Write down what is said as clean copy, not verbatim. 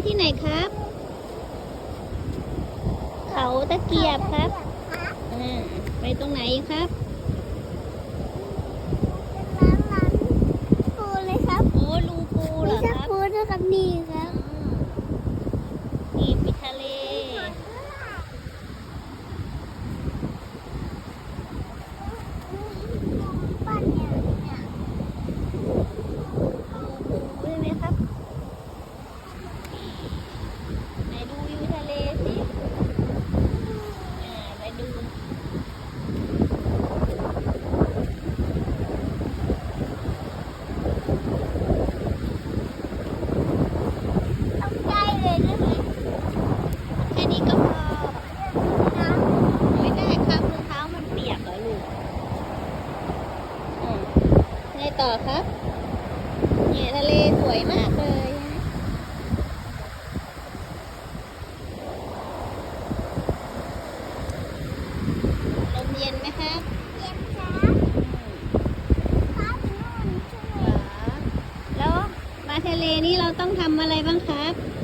ที่ไหนครับ เขาตะเกียบครับไปตรงไหนครับ ร้านปูเลยครับ โอ้ลุงปูเหร มี อ ชั ค ก รับ ปูด้วยครับนี่ครับ นี่ปิดทะเลดูใช่ไหมครับไหนดูวิวทะเลสิไปดูต้องใจเลยได้ไหม แค่นี้ก็พอไม่ได้ครับรองเท้ามันเปียกเหรอลูกไงต่อครับเนี่ยทะเลสวยมากเลยลมเย็นไหมครับ เย็นครับฟ้าเป็นนู่นใช่ไหม แล้วมาทะเลนี้เราต้องทำอะไรบ้างครับ ต